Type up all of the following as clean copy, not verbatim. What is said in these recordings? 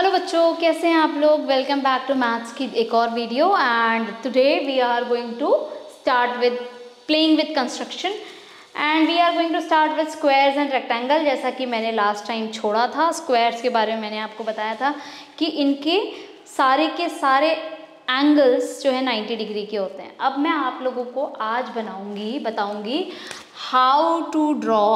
Hello बच्चों, कैसे हैं आप लोग। वेलकम बैक टू मैथ्स की एक और वीडियो। And today we are going to start with playing with construction and we are going to start with squares and rectangle. जैसा कि मैंने लास्ट टाइम छोड़ा था, स्क्वायर्स के बारे में मैंने आपको बताया था कि इनके सारे के सारे एंगल्स जो है 90 डिग्री के होते हैं। अब मैं आप लोगों को आज बताऊंगी how to draw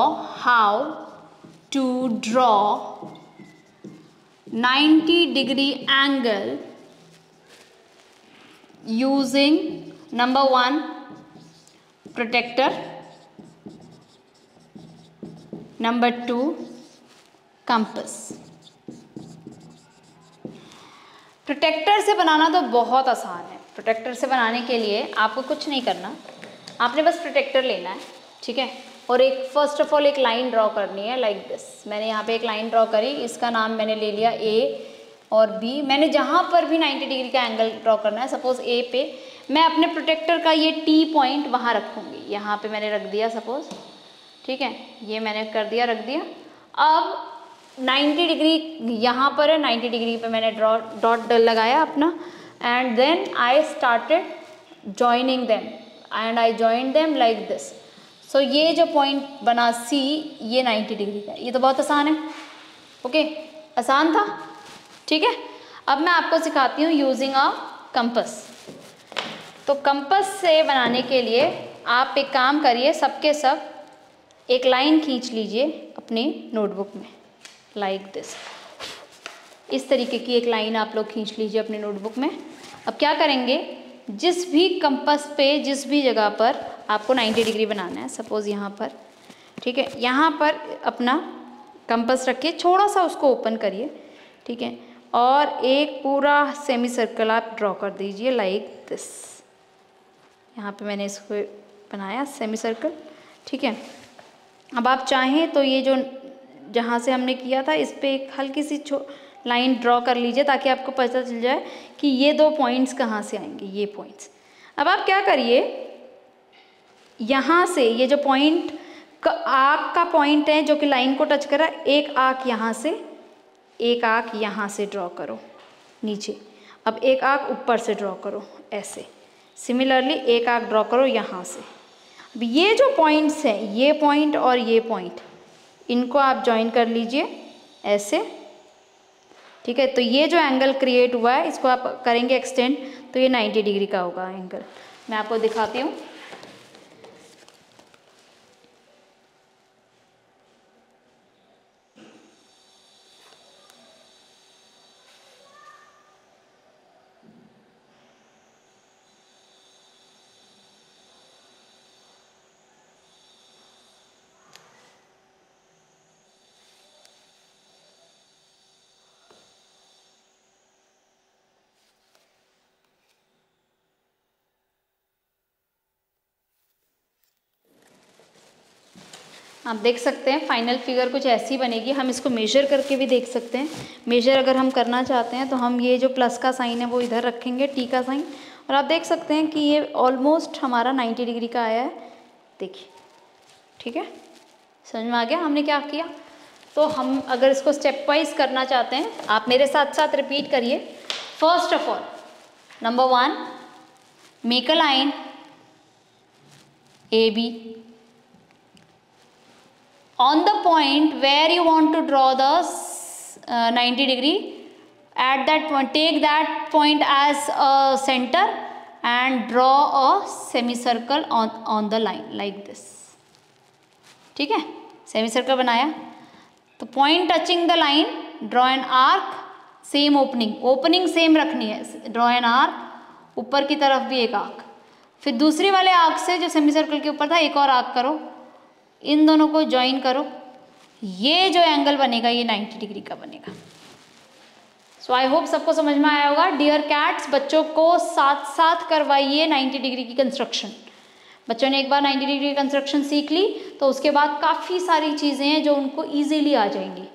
90 degree angle using number 1 protractor, number 2 compass। Protector से बनाना तो बहुत आसान है। प्रोटेक्टर से बनाने के लिए आपको कुछ नहीं करना, आपने बस प्रोटेक्टर लेना है, ठीक है। और एक फर्स्ट ऑफ ऑल एक लाइन ड्रॉ करनी है लाइक दिस। मैंने यहाँ पे एक लाइन ड्रॉ करी, इसका नाम मैंने ले लिया ए और बी। मैंने जहाँ पर भी 90 डिग्री का एंगल ड्रॉ करना है, सपोज ए पे मैं अपने प्रोटेक्टर का ये टी पॉइंट वहाँ रखूँगी। यहाँ पे मैंने रख दिया सपोज, ठीक है, ये मैंने कर दिया, रख दिया। अब 90 डिग्री यहाँ पर है, 90 डिग्री पे मैंने डॉट लगाया अपना and then I started joining them and I joined them like this. So ये जो पॉइंट बना सी, ये 90 डिग्री का। ये तो बहुत आसान है, ओके, आसान था, ठीक है। अब मैं आपको सिखाती हूँ यूजिंग अ कंपास। तो कंपास से बनाने के लिए आप एक काम करिए, सबके सब एक लाइन खींच लीजिए अपनी नोटबुक में लाइक दिस। इस तरीके की एक लाइन आप लोग खींच लीजिए अपने नोटबुक में। अब क्या करेंगे, जिस भी कंपास पे जिस भी जगह पर आपको 90 डिग्री बनाना है, सपोज यहाँ पर, ठीक है, यहाँ पर अपना कंपास रखिए, थोड़ा सा उसको ओपन करिए, ठीक है, और एक पूरा सेमी सर्कल आप ड्रॉ कर दीजिए लाइक दिस। यहाँ पे मैंने इसको बनाया सेमी सर्कल, ठीक है। अब आप चाहें तो ये जो जहाँ से हमने किया था इस पे एक हल्की सी लाइन ड्रॉ कर लीजिए ताकि आपको पता चल जाए कि ये दो पॉइंट्स कहाँ से आएंगे, ये पॉइंट्स। अब आप क्या करिए, यहाँ से ये जो पॉइंट आर्क का पॉइंट है जो कि लाइन को टच कर रहा है, एक आर्क यहाँ से, एक आर्क यहाँ से ड्रॉ करो नीचे। अब एक आर्क ऊपर से ड्रॉ करो ऐसे। सिमिलरली एक आर्क ड्रॉ करो यहाँ से। अब ये जो पॉइंट्स हैं, ये पॉइंट और ये पॉइंट, इनको आप ज्वाइन कर लीजिए ऐसे, ठीक है। तो ये जो एंगल क्रिएट हुआ है इसको आप करेंगे एक्सटेंड, तो ये 90 डिग्री का होगा एंगल। मैं आपको दिखाती हूँ। आप देख सकते हैं फाइनल फिगर कुछ ऐसी बनेगी। हम इसको मेजर करके भी देख सकते हैं। मेजर अगर हम करना चाहते हैं तो हम ये जो प्लस का साइन है वो इधर रखेंगे, टी का साइन, और आप देख सकते हैं कि ये ऑलमोस्ट हमारा 90 डिग्री का आया है, देखिए, ठीक है। समझ में आ गया हमने क्या किया। तो हम अगर इसको स्टेप वाइज करना चाहते हैं, आप मेरे साथ साथ रिपीट करिए। First of all, number 1, make a line A B on the point where you want to draw the 90 degree. At that point, take that point as a center and draw a semicircle on the line like this, ठीक है। semicircle बनाया, तो point touching the line, draw an arc, same opening same रखनी है, draw an arc, ऊपर की तरफ भी एक आर्क, फिर दूसरी वाले आर्क से जो सेमीसर्कल के ऊपर था एक और आर्क करो, इन दोनों को ज्वाइन करो, ये जो एंगल बनेगा ये 90 डिग्री का बनेगा। सो आई होप सबको समझ में आया होगा। डियर कैट्स, बच्चों को साथ साथ करवाइए 90 डिग्री की कंस्ट्रक्शन। बच्चों ने एक बार 90 डिग्री की कंस्ट्रक्शन सीख ली तो उसके बाद काफ़ी सारी चीज़ें हैं जो उनको ईजीली आ जाएंगी,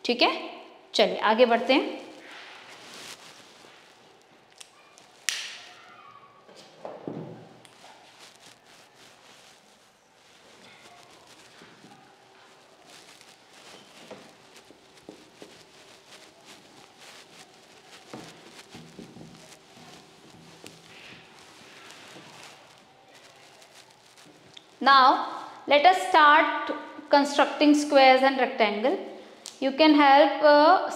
ठीक है। चलिए आगे बढ़ते हैं। Now let us start constructing squares and rectangle. You can help.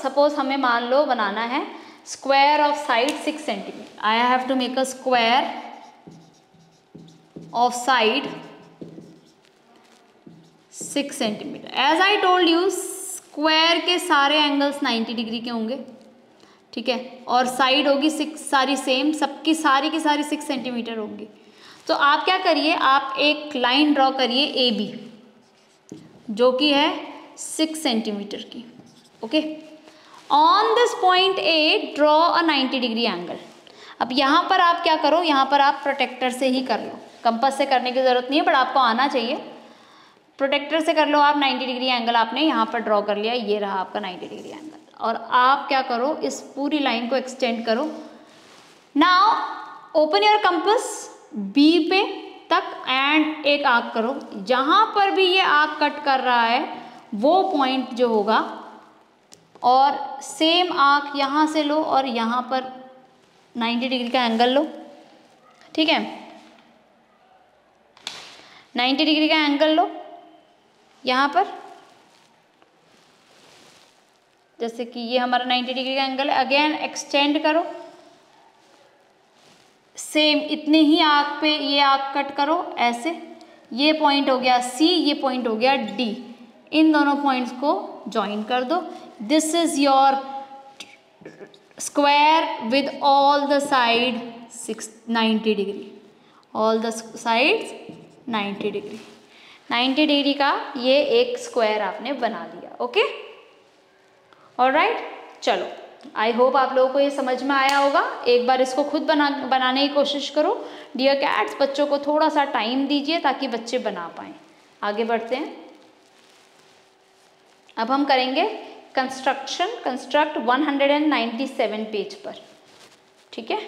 Suppose हमें मान लो बनाना है square of side 6 centimetre. I have to make a square of side 6 centimetre. As I told you, square के सारे एंगल्स 90 डिग्री के होंगे, ठीक है, और साइड होगी 6 सारी सेम, सबकी सारी की सारी 6 सेंटीमीटर होंगी. तो आप क्या करिए, आप एक लाइन ड्रॉ करिए ए बी, जो कि है 6 सेंटीमीटर की. Okay, on this point A draw a 90 degree angle. अब यहाँ पर आप क्या करो, यहाँ पर आप प्रोटेक्टर से ही कर लो, कंपास से करने की ज़रूरत नहीं है, बट आपको आना चाहिए. प्रोटेक्टर से कर लो आप. 90 डिग्री एंगल आपने यहाँ पर ड्रॉ कर लिया, ये रहा आपका 90 डिग्री एंगल. और आप क्या करो, इस पूरी लाइन को एक्सटेंड करो. Now open your compass B पे तक एंड एक आर्क करो. जहाँ पर भी ये आर्क कट कर रहा है वो पॉइंट जो होगा, और सेम आर्क यहाँ से लो और यहाँ पर 90 डिग्री का एंगल लो, ठीक है. 90 डिग्री का एंगल लो यहाँ पर, जैसे कि ये हमारा 90 डिग्री का एंगल है. अगेन एक्सटेंड करो, सेम इतने ही आर्क पे ये आर्क कट करो ऐसे. ये पॉइंट हो गया सी, ये पॉइंट हो गया डी. इन दोनों पॉइंट्स को ज्वाइन कर दो. This is your square with all the side 90 degree. All the sides 90 degree. 90 degree का ये एक स्क्वायर आपने बना दिया. Okay, alright. चलो, आई होप आप लोगों को ये समझ में आया होगा. एक बार इसको खुद बनाने की कोशिश करो. डियर कैट्स, बच्चों को थोड़ा सा टाइम दीजिए ताकि बच्चे बना पाएँ. आगे बढ़ते हैं. अब हम करेंगे कंस्ट्रक्ट 197 पेज पर, ठीक है.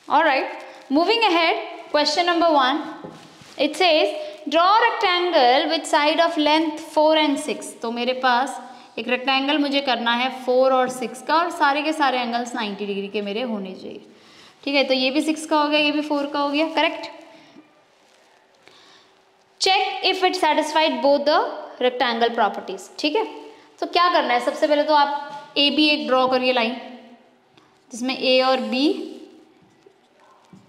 Alright, moving ahead, question number 1. It says draw rectangle with side of length 4 and 6. तो मेरे पास एक रेक्टेंगल मुझे करना है 4 और 6 का, और सारे के सारे एंगल्स 90 डिग्री के मेरे होने चाहिए, ठीक है. तो ये भी 6 का हो गया, ये भी 4 का हो गया, correct. Check if it satisfied both the rectangle properties, ठीक है. तो क्या करना है, सबसे पहले तो आप ए बी एक ड्रॉ करिए लाइन, जिसमें ए और बी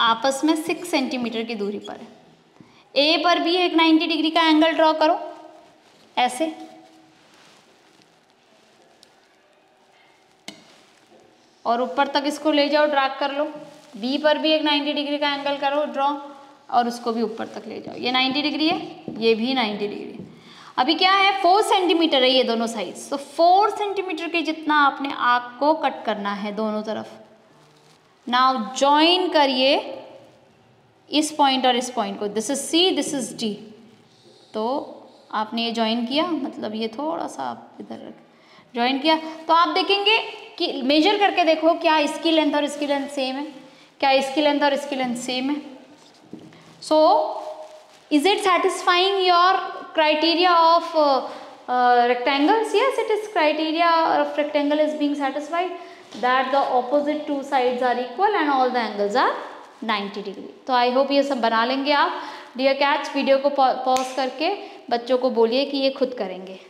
आपस में 6 सेंटीमीटर की दूरी पर है. ए पर भी एक 90 डिग्री का एंगल ड्रॉ करो ऐसे, और ऊपर तक इसको ले जाओ, ड्रैग कर लो. बी पर भी एक 90 डिग्री का एंगल करो ड्रॉ, और उसको भी ऊपर तक ले जाओ. ये 90 डिग्री है, ये भी 90 डिग्री है. अभी क्या है, 4 सेंटीमीटर है ये दोनों साइड्स. तो 4 सेंटीमीटर के जितना आपने आर्क को कट करना है दोनों तरफ. नाउ ज्वाइन करिए इस पॉइंट और इस पॉइंट को. This is C, this is D. तो आपने ये ज्वाइन किया, मतलब ये थोड़ा सा आप इधर रख ज्वाइन किया. तो आप देखेंगे कि मेजर करके देखो, क्या इसकी लेंथ और इसकी लेंथ सेम है, क्या इसकी लेंथ और इसकी लेंथ सेम है. So is it satisfying your criteria of rectangles? Yes, it is criteria of rectangle is being satisfied, that the opposite two sides are equal and all the angles are 90 degree. तो I hope ये सब बना लेंगे आप. Dear cats, video को pause करके बच्चों को बोलिए कि ये खुद करेंगे.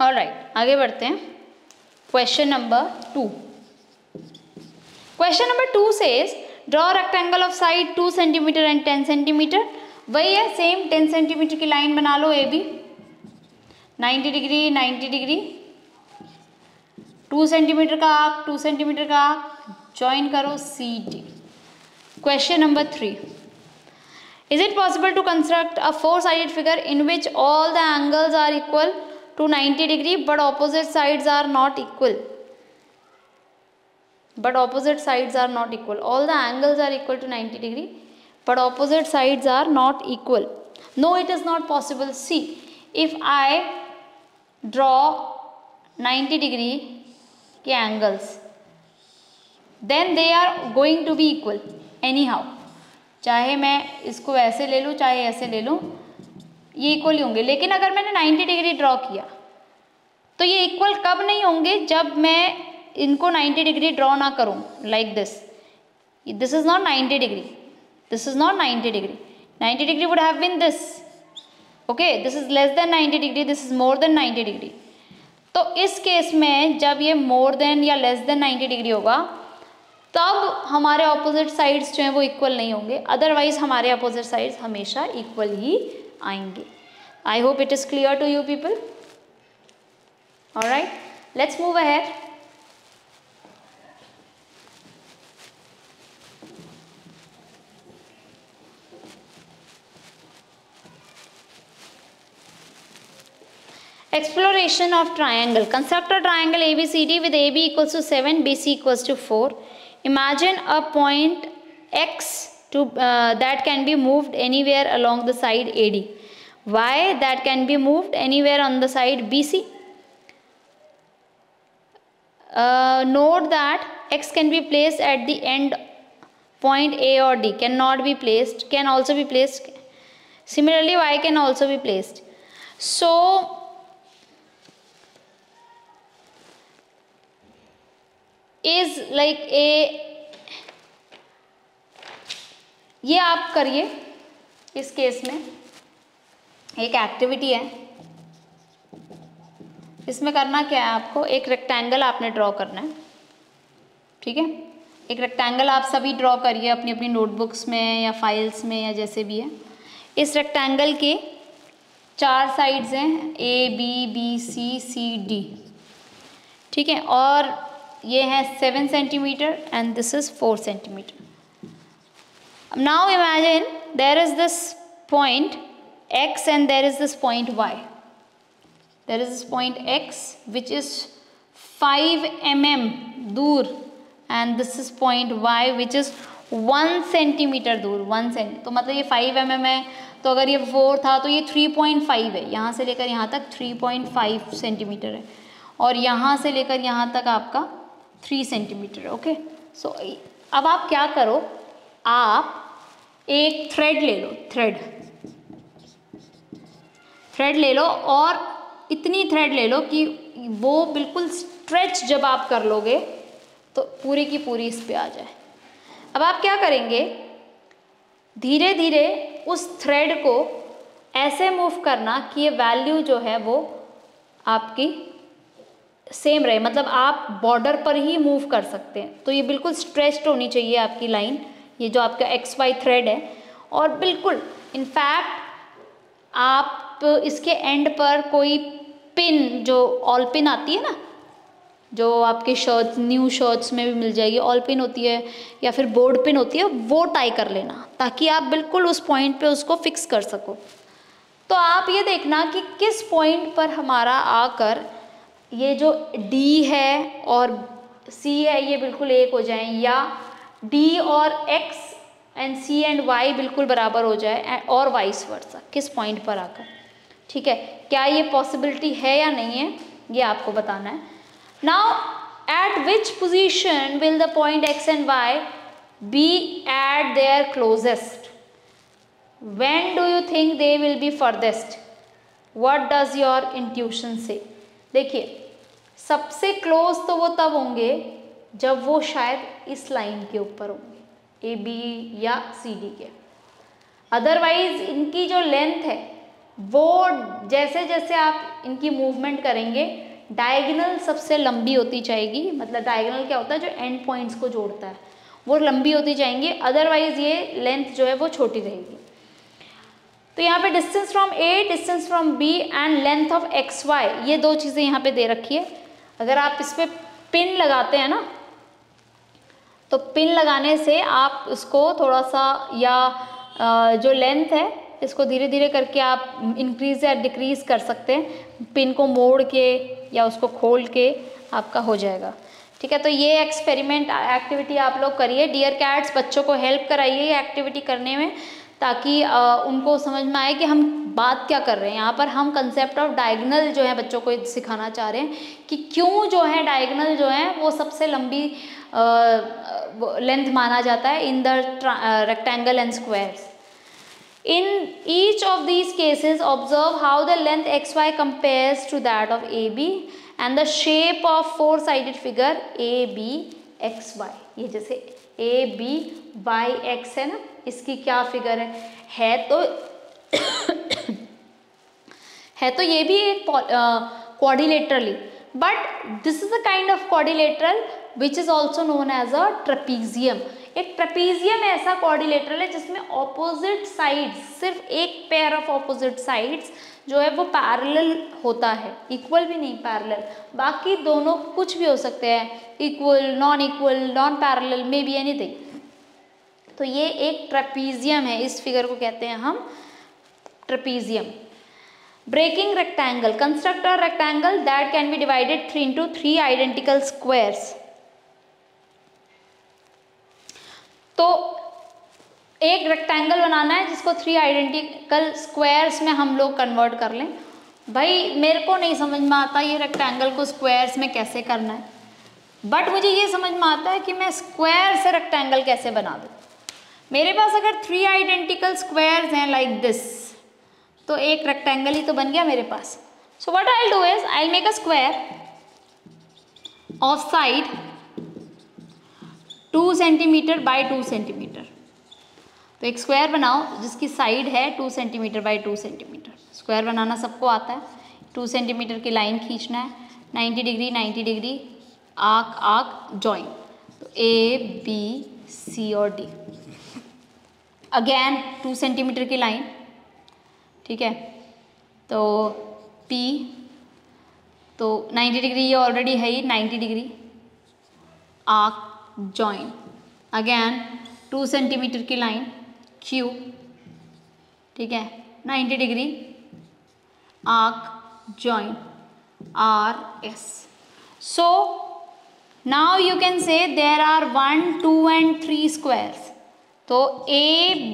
ऑलराइट, आगे बढ़ते हैं. Question number 2. Question number 2 says draw rectangle of side 2 centimetre and 10 centimetre. वही है, सेम 10 सेंटीमीटर की लाइन बना लो A B. 90 degree 90 degree, 2 centimetre का आर्क 2 सेंटीमीटर का आर्क, ज्वाइन करो C D. Question number 3. Is it possible to construct a 4-sided figure in which all the angles are equal to 90 degree but opposite sides are not equal? but opposite sides are not equal. All the angles are equal to 90 degree, but opposite sides are not equal. No, it is not possible. See, if I draw 90 degree के angles, then they are going to be equal anyhow. चाहे मैं इसको ऐसे ले लूँ चाहे ऐसे ले लूँ, ये इक्वल ही होंगे. लेकिन अगर मैंने 90 डिग्री ड्रॉ किया तो ये इक्वल कब नहीं होंगे? जब मैं इनको 90 डिग्री ड्रॉ ना करूं. Like this is not 90 degree, this is not 90 degree. 90 degree would have been this. Okay, this is less than 90 degree, this is more than 90 degree. तो इस केस में जब ये मोर देन या लेस देन 90 डिग्री होगा तब हमारे opposite sides जो हैं वो इक्वल नहीं होंगे. अदरवाइज हमारे ऑपोजिट साइड्स हमेशा इक्वल ही आएंगे. I hope it is clear to you people. Alright, let's move ahead. Exploration of triangle. Construct a triangle ABCD with AB equals to 7, BC equals to 4. Imagine a point X that can be moved anywhere along the side AD. Y that can be moved anywhere on the side BC. Note that X can be placed at the end point A or D. Cannot be placed. Can also be placed. Similarly, Y can also be placed. So is like a, ये आप करिए. इस case में एक activity है. इसमें करना क्या है आपको? एक रेक्टेंगल आपने ड्रॉ करना है. ठीक है, एक रेक्टेंगल आप सभी ड्रॉ करिए अपनी अपनी नोटबुक्स में या फाइल्स में या जैसे भी है. इस रेक्टेंगल के 4 साइड्स हैं, A B B C C D. ठीक है, और ये है 7 centimetre and this is 4 centimetre. Now imagine there is this point X and there is this point Y. There is this point X which is 5 mm दूर and this is point Y which is 1 centimetre दूर. 1 senti तो मतलब ये 5 mm है. तो अगर ये 4 था तो ये 3.5 है. यहाँ से लेकर यहाँ तक 3.5 सेंटीमीटर है और यहाँ से लेकर यहाँ तक आपका 3 सेंटीमीटर. ओके, सो अब आप क्या करो, आप एक थ्रेड ले लो. थ्रेड ले लो और इतनी थ्रेड ले लो कि वो बिल्कुल स्ट्रेच जब आप कर लोगे तो पूरी की पूरी इस पे आ जाए. अब आप क्या करेंगे, धीरे धीरे उस थ्रेड को ऐसे मूव करना कि ये वैल्यू जो है वो आपकी सेम रहे. मतलब आप बॉर्डर पर ही मूव कर सकते हैं. तो ये बिल्कुल स्ट्रेच्ड होनी चाहिए आपकी लाइन, ये जो आपका XY थ्रेड है. और बिल्कुल इनफैक्ट आप इसके एंड पर कोई पिन, जो ऑल पिन आती है ना, जो आपके शर्ट्स, न्यू शर्ट्स में भी मिल जाएगी, ऑल पिन होती है या फिर बोर्ड पिन होती है, वो टाई कर लेना ताकि आप बिल्कुल उस पॉइंट पे उसको फिक्स कर सको. तो आप ये देखना कि किस पॉइंट पर हमारा आकर ये जो D है और C है ये बिल्कुल एक हो जाएं, या D और X and C and Y बिल्कुल बराबर हो जाए, और वाइस वर्सा, किस पॉइंट पर आकर. ठीक है, क्या ये पॉसिबिलिटी है या नहीं है, ये आपको बताना है. Now at which position will the point X and Y be at there closest? When do you think they will be farthest? What does your intuition say? देखिए, सबसे क्लोज तो वो तब होंगे जब वो शायद इस लाइन के ऊपर होंगे, AB या CD के. अदरवाइज इनकी जो लेंथ है वो जैसे जैसे आप इनकी मूवमेंट करेंगे डायगोनल सबसे लंबी होती जाएगी. मतलब डायगोनल क्या होता है, जो एंड पॉइंट्स को जोड़ता है, वो लंबी होती जाएंगी. अदरवाइज ये लेंथ जो है वो छोटी रहेगी. तो यहाँ पे distance from A, distance from B and length of XY, ये 2 चीज़ें यहाँ पे दे रखी है. अगर आप इस पर पिन लगाते हैं ना, तो पिन लगाने से आप उसको थोड़ा सा, या जो लेंथ है इसको धीरे धीरे करके आप इंक्रीज या डिक्रीज कर सकते हैं. पिन को मोड़ के या उसको खोल के आपका हो जाएगा. ठीक है, तो ये एक्सपेरिमेंट एक्टिविटी आप लोग करिए। डियर कैट्स, बच्चों को हेल्प कराइए ये एक्टिविटी करने में, ताकि उनको समझ में आए कि हम बात क्या कर रहे हैं। यहाँ पर हम कंसेप्ट ऑफ डायगोनल जो है बच्चों को सिखाना चाह रहे हैं कि क्यों जो है डायगोनल जो है वो सबसे लंबी लेंथ माना जाता है in the rectangle and squares. In each of these cases, observe how the length xy compares to that of AB and the shape of four-sided figure ABXY। ये जैसे ABYX है ना, इसकी क्या फिगर है तो ये भी एक quadrilaterally, but this is a kind of quadrilateral which is also known as a trapezium। एक ट्रेपीजियम ऐसा क्वाड्रिलेटरल है जिसमें ऑपोजिट साइड्स, सिर्फ एक पेयर ऑफ ऑपोजिट साइड्स जो है वो पैरेलल होता है, इक्वल भी नहीं पैरेलल, बाकी दोनों कुछ भी हो सकते हैं, equal, non parallel, may be anything. तो ये एक ट्रेपीजियम है, इस फिगर को कहते हैं हम trapezium. Breaking rectangle, construct a rectangle that can be divided into 3 identical squares. तो एक रेक्टेंगल बनाना है जिसको 3 आइडेंटिकल स्क्वायर्स में हम लोग कन्वर्ट कर लें। भाई मेरे को नहीं समझ में आता ये रेक्टेंगल को स्क्वायर्स में कैसे करना है, बट मुझे ये समझ में आता है कि मैं स्क्वायर से रेक्टेंगल कैसे बना दूँ। मेरे पास अगर 3 आइडेंटिकल स्क्वायर्स हैं लाइक दिस, तो एक रेक्टेंगल ही तो बन गया मेरे पास। So what I will do is I will make a square of side 2 centimetre by 2 centimetre. तो एक स्क्वायर बनाओ जिसकी साइड है 2 सेंटीमीटर बाई 2 सेंटीमीटर। स्क्वायर बनाना सबको आता है। 2 सेंटीमीटर की लाइन खींचना है, 90 डिग्री 90 डिग्री, आर्क जॉइन, तो A B C और D। अगेन 2 सेंटीमीटर की लाइन, ठीक है, तो P, तो 90 डिग्री ये ऑलरेडी है ही, 90 degree, arc join, again 2 centimetre की लाइन Q, ठीक है, 90 degree, arc join RS। So now you can say there are 1, 2 and 3 squares. तो AQRD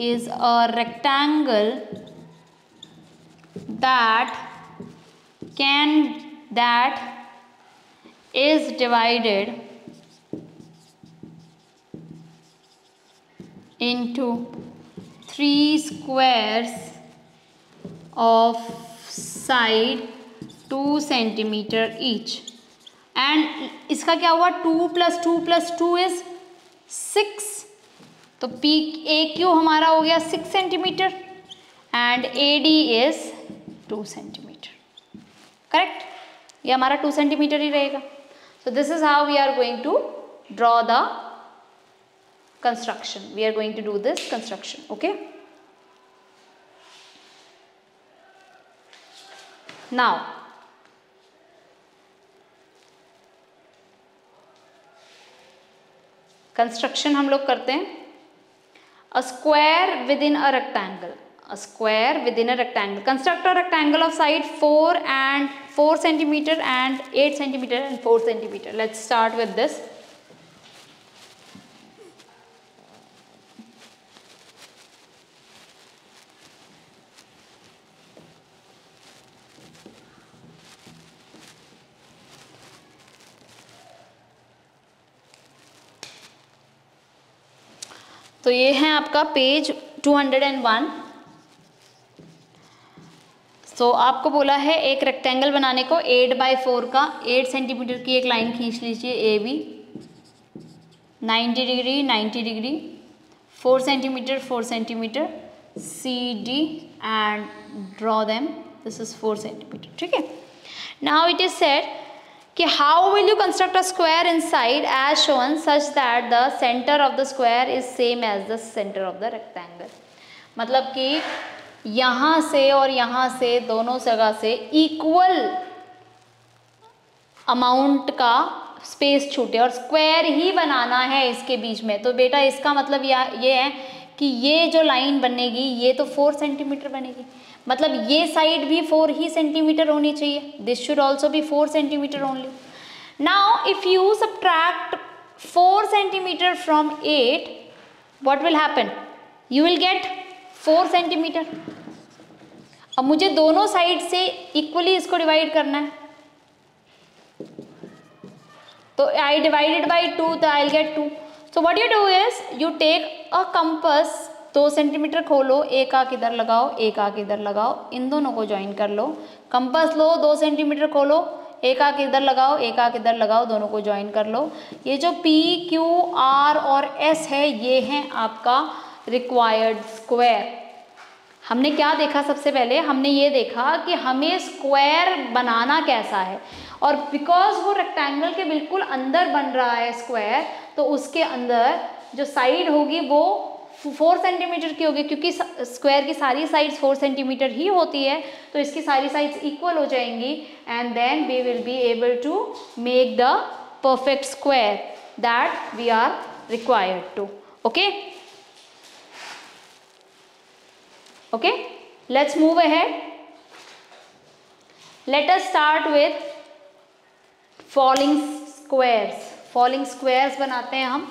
is a rectangle that is divided into 3 squares of side 2 centimeter each। And इसका क्या हुआ, 2 + 2 + 2 is 6। तो AQ हमारा हो गया 6 centimetre and AD is 2 centimetre. Correct, ये हमारा 2 सेंटीमीटर ही रहेगा। So this is how we are going to draw the construction. We are going to do this construction, okay? Now, construction हम लोग करते हैं। A square within a rectangle. A square within a rectangle. Construct a rectangle of side 4 centimeter and 8 centimeter and 4 centimeter. Let's start with this. तो ये है आपका page 201। तो आपको बोला है एक रेक्टेंगल बनाने को 8/4 का 8 सेंटीमीटर की एक लाइन खींच लीजिए AB, 90 degree 90 degree, 4 centimetre CD and draw them, this is 4 centimetre, ठीक है। नाउ इट इज सेड कि how will you construct a square inside as shown such that the centre of the square is same as the centre of the rectangle. मतलब कि यहाँ से और यहाँ से दोनों जगह से इक्वल अमाउंट का स्पेस छूटे और स्क्वायर ही बनाना है इसके बीच में। तो बेटा इसका मतलब ये है कि ये जो लाइन बनेगी ये तो 4 सेंटीमीटर बनेगी, मतलब ये साइड भी 4 ही सेंटीमीटर होनी चाहिए, this should also be 4 centimetre only. Now if you subtract 4 centimetre from 8, what will happen, you will get 4 centimetre. अब मुझे दोनों साइड से इक्वली इसको डिवाइड करना है, तो I divided by 2, तो I'll get 2. So what you do is you take a compass, 2 centimetre खोलो, एक आंख इधर लगाओ, एक आंख इधर लगाओ, इन दोनों को ज्वाइन कर लो। कंपास लो, 2 सेंटीमीटर खोलो, एक आंख इधर लगाओ, एक आंख इधर लगाओ, दोनों को ज्वाइन कर लो। ये जो P, Q, R और S है, ये है आपका रिक्वायर्ड स्क्वायर। हमने क्या देखा, सबसे पहले हमने ये देखा कि हमें स्क्वायर बनाना कैसा है, और बिकॉज वो रेक्टेंगल के बिल्कुल अंदर बन रहा है स्क्वायर, तो उसके अंदर जो साइड होगी वो 4 सेंटीमीटर की होगी, क्योंकि स्क्वायर की सारी साइड्स 4 सेंटीमीटर ही होती है, तो इसकी सारी साइड्स इक्वल हो जाएंगी, and then we will be able to make the perfect square that we are required to. Okay okay, let's move ahead. Let us start with falling squares. Falling squares बनाते हैं हम।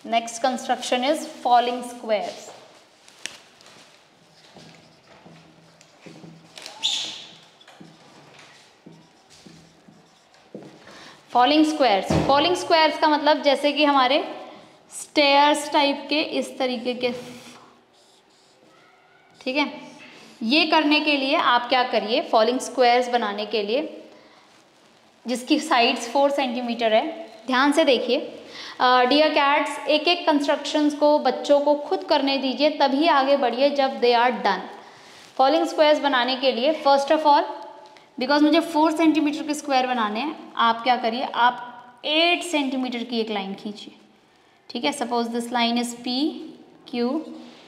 Next construction is falling squares. Falling squares. Falling squares का मतलब जैसे कि हमारे stairs type के इस तरीके के, ठीक है। ये करने के लिए आप क्या करिए, फॉलिंग स्क्वायर्स बनाने के लिए जिसकी साइड्स 4 सेंटीमीटर है, ध्यान से देखिए डियर कैट्स, एक एक कंस्ट्रक्शंस को बच्चों को खुद करने दीजिए, तभी आगे बढ़िए जब they are done. Falling squares बनाने के लिए फर्स्ट ऑफ ऑल, बिकॉज मुझे 4 सेंटीमीटर के स्क्वायर बनाने हैं, आप क्या करिए, आप 8 सेंटीमीटर की एक लाइन खींचिए, ठीक है। Suppose this line is P, Q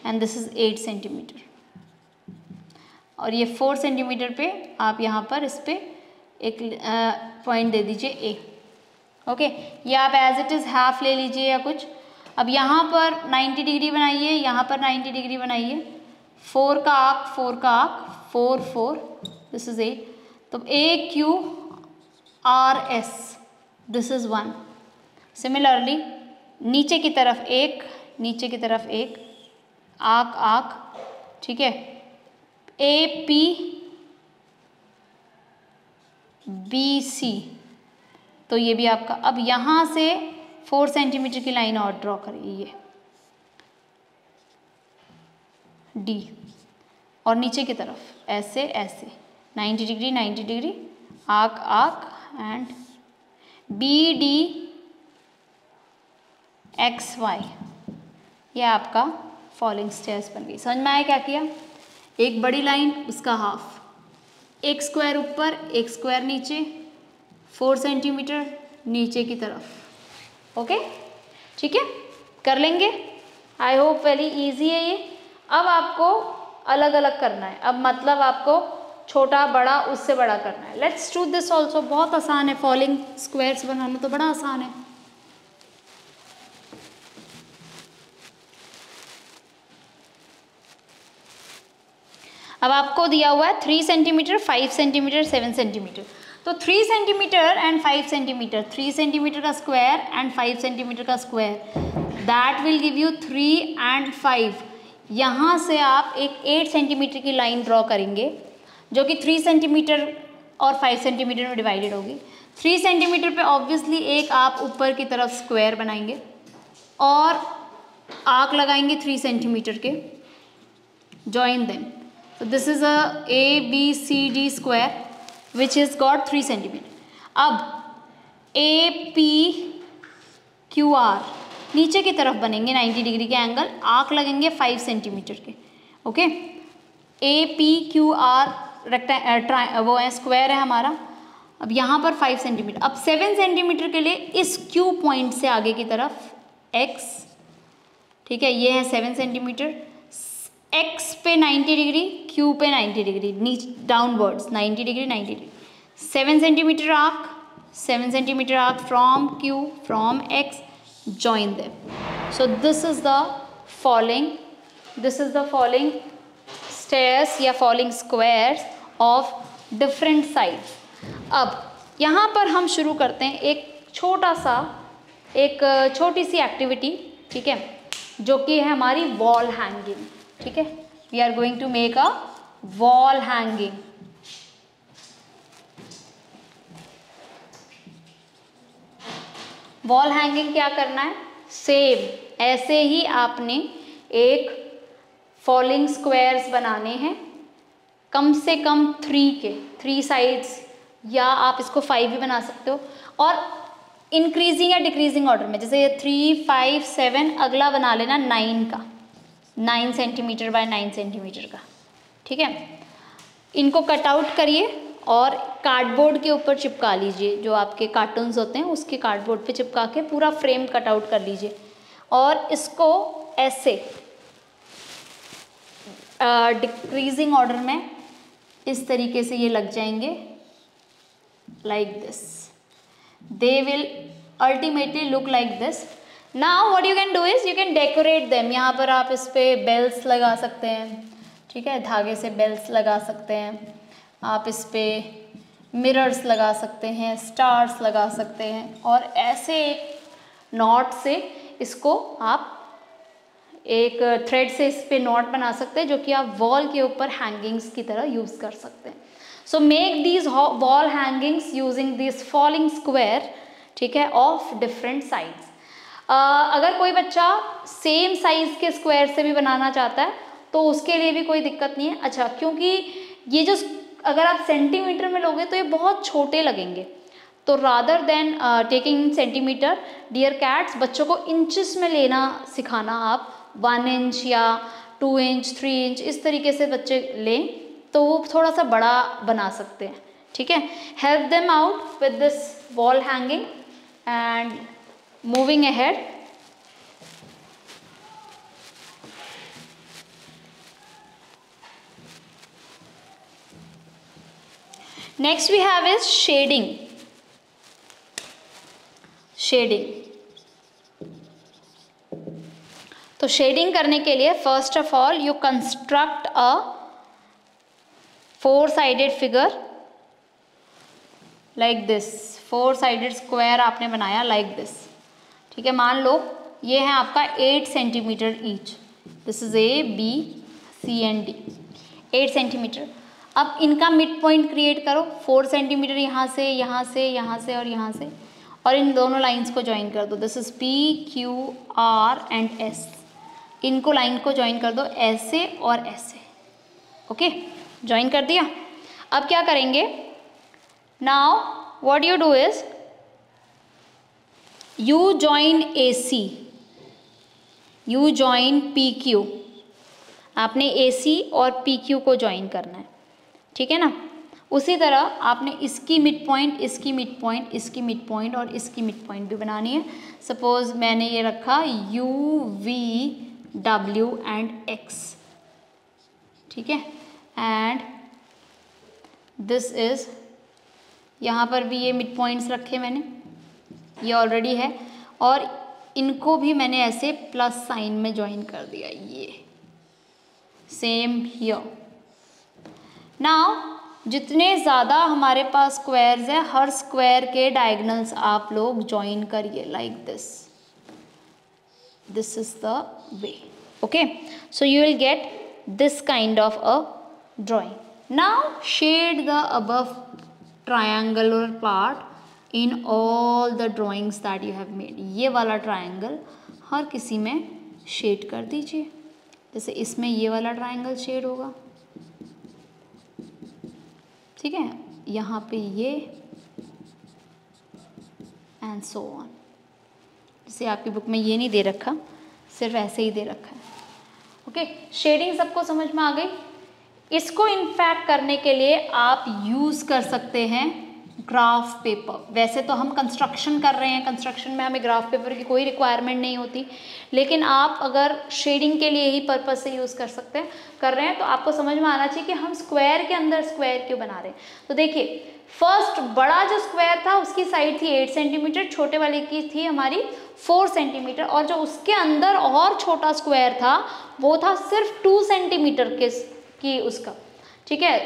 and this is 8 centimetre, और ये 4 सेंटीमीटर पे आप यहाँ पर इस पे एक पॉइंट दे दीजिए A। ओके, ये आप एज इट इज़ हाफ ले लीजिए या कुछ। अब यहाँ पर 90 डिग्री बनाइए, यहाँ पर 90 डिग्री बनाइए, 4 का आर्क, 4 का आर्क, 4 4, दिस इज 8, तो AQ RS, this is 1। Similarly नीचे की तरफ एक, नीचे की तरफ एक, आर्क आर्क, ठीक है, AP BC, तो ये भी आपका। अब यहाँ से 4 सेंटीमीटर की लाइन और ड्रॉ करिए, ये D, और नीचे की तरफ ऐसे ऐसे 90 degree 90 degree, arc arc and BD XY, ये आपका फॉलिंग स्टेयर्स बन गई। समझ में आया क्या किया, एक बड़ी लाइन, उसका हाफ, एक स्क्वायर ऊपर, एक स्क्वायर नीचे, 4 सेंटीमीटर नीचे की तरफ। ओके, ठीक है, कर लेंगे। आई होप वेरी इजी है ये। अब आपको अलग अलग करना है, अब मतलब आपको छोटा बड़ा उससे बड़ा करना है। लेट्स डू दिस ऑल्सो, बहुत आसान है, फॉलिंग स्क्वायर्स बनाना तो बड़ा आसान है। अब आपको दिया हुआ है 3 सेंटीमीटर, 5 सेंटीमीटर, 7 सेंटीमीटर, तो 3 सेंटीमीटर एंड 5 सेंटीमीटर, 3 सेंटीमीटर का स्क्वायर एंड 5 सेंटीमीटर का square, that will give you 3 and 5। यहाँ से आप एक 8 सेंटीमीटर की लाइन ड्रॉ करेंगे जो कि 3 सेंटीमीटर और 5 सेंटीमीटर में डिवाइडेड होगी। 3 सेंटीमीटर पे ऑब्वियसली एक आप ऊपर की तरफ स्क्वायर बनाएंगे और आर्क लगाएंगे 3 सेंटीमीटर के, join them. So this is a ABCD square which has got 3 centimeter. अब APQR नीचे की तरफ बनेंगे 90 डिग्री के एंगल, आर्क लगेंगे 5 सेंटीमीटर के। ओके, APQR वो है स्क्वायर है हमारा। अब यहाँ पर 5 सेंटीमीटर, अब 7 सेंटीमीटर के लिए इस Q पॉइंट से आगे की तरफ X, ठीक है, ये है 7 सेंटीमीटर, X पे 90 डिग्री, Q पे 90 डिग्री, नीचे downwards 90 degree 90 degree, 7 centimetre arc, 7 centimetre arc from Q, from X, join them. So this is the falling this is the following stairs या following squares of different size. अब यहाँ पर हम शुरू करते हैं एक छोटी सी एक्टिविटी, ठीक है, जो कि है हमारी वॉल हैंगिंग। ठीक है, we are going to make a wall hanging. Wall hanging क्या करना है, सेम ऐसे ही आपने एक फॉलोइंग स्क्वायर्स बनाने हैं, कम से कम 3 साइड्स, या आप इसको 5 भी बना सकते हो, और इंक्रीजिंग या डिक्रीजिंग ऑर्डर में, जैसे ये 3, 5, 7, अगला बना लेना 9 का, 9 सेंटीमीटर बाय 9 सेंटीमीटर का। ठीक है, इनको कट आउट करिए और कार्डबोर्ड के ऊपर चिपका लीजिए, जो आपके कार्टून्स होते हैं उसके कार्डबोर्ड पे चिपका के पूरा फ्रेम कट आउट कर लीजिए, और इसको ऐसे डिक्रीजिंग ऑर्डर में इस तरीके से ये लग जाएंगे, like this. They will ultimately look like this. Now what you can do is you can decorate them. यहाँ पर आप इस पे bells लगा सकते हैं, ठीक है, धागे से bells लगा सकते हैं, आप इस पे mirrors लगा सकते हैं, stars लगा सकते हैं, और ऐसे एक नॉट से इसको आप एक थ्रेड से इस पे नॉट बना सकते हैं, जो कि आप वॉल के ऊपर हैंगिंग्स की तरह यूज़ कर सकते हैं। So make these wall hangings using this following square, ठीक है, ऑफ डिफरेंट साइड्स। अगर कोई बच्चा सेम साइज के स्क्वायर से भी बनाना चाहता है तो उसके लिए भी कोई दिक्कत नहीं है। अच्छा, क्योंकि ये जो अगर आप सेंटीमीटर में लोगे तो ये बहुत छोटे लगेंगे, तो rather than taking centimetre, dear cats, बच्चों को इंचेस में लेना सिखाना। आप 1 इंच या 2 इंच 3 इंच इस तरीके से बच्चे लें तो वो थोड़ा सा बड़ा बना सकते हैं। ठीक है, help them out with this wall hanging and moving ahead. Next we have is shading. तो शेडिंग करने के लिए first of all you construct a 4-sided figure like this. 4-sided square आपने बनाया लाइक दिस। ठीक है, मान लो ये है आपका 8 centimetre each, this is A, B, C and D, 8 centimetre. अब इनका मिड पॉइंट क्रिएट करो, 4 सेंटीमीटर यहाँ से, यहाँ से, यहाँ से और यहाँ से, और इन दोनों लाइंस को ज्वाइन कर दो। This is P, Q, R and S। इनको लाइन को ज्वाइन कर दो ऐसे और ऐसे। ओके, ज्वाइन कर दिया। अब क्या करेंगे, now what you do is you join AC, you join PQ। आपने AC और PQ को ज्वाइन करना है, ठीक है ना। उसी तरह आपने इसकी मिड पॉइंट, इसकी मिड पॉइंट, इसकी मिड पॉइंट और इसकी मिड पॉइंट भी बनानी है। सपोज मैंने ये रखा U, V, W and X, ठीक है, एंड दिस इज, यहाँ पर भी ये मिड पॉइंट्स रखे मैंने, ये ऑलरेडी है, और इनको भी मैंने ऐसे प्लस साइन में ज्वाइन कर दिया, ये सेम हियर। नाउ जितने ज़्यादा हमारे पास स्क्वायर्स हैं, हर स्क्वायर के डायगोनल्स आप लोग ज्वाइन करिए like this. This is the way. Okay, so you will get this kind of a drawing. Now shade the above triangular part in all the drawings that you have made. ये वाला triangle हर किसी में shade कर दीजिए। जैसे इसमें ये वाला ट्रायंगल शेड होगा, ठीक है, यहाँ पे ये एंड सो ऑन। जैसे आपकी बुक में ये नहीं दे रखा, सिर्फ ऐसे ही दे रखा है। ओके, शेडिंग सबको समझ में आ गई। इसको इनफैक्ट करने के लिए आप यूज़ कर सकते हैं ग्राफ पेपर। वैसे तो हम कंस्ट्रक्शन कर रहे हैं, कंस्ट्रक्शन में हमें ग्राफ पेपर की कोई रिक्वायरमेंट नहीं होती, लेकिन आप अगर शेडिंग के लिए ही पर्पस से यूज़ कर रहे हैं तो आपको समझ में आना चाहिए कि हम स्क्वायर के अंदर स्क्वायर क्यों बना रहे हैं। तो देखिए, फर्स्ट बड़ा जो स्क्वायर था उसकी साइड थी 8 सेंटीमीटर, छोटे वाले की थी हमारी 4 सेंटीमीटर, और जो उसके अंदर और छोटा स्क्वायर था वो था सिर्फ 2 सेंटीमीटर की उसका, ठीक है,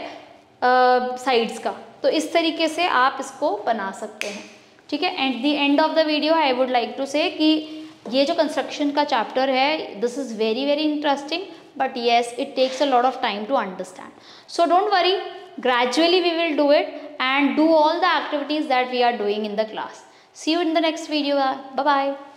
साइड्स का। तो इस तरीके से आप इसको बना सकते हैं, ठीक है। At the end of the video I would like to say कि ये जो कंस्ट्रक्शन का चैप्टर है, this is very very interesting, but yes, it takes a lot of time to understand. So don't worry, gradually we will do it and do all the activities that we are doing in the class. See you in the next video. Bye bye.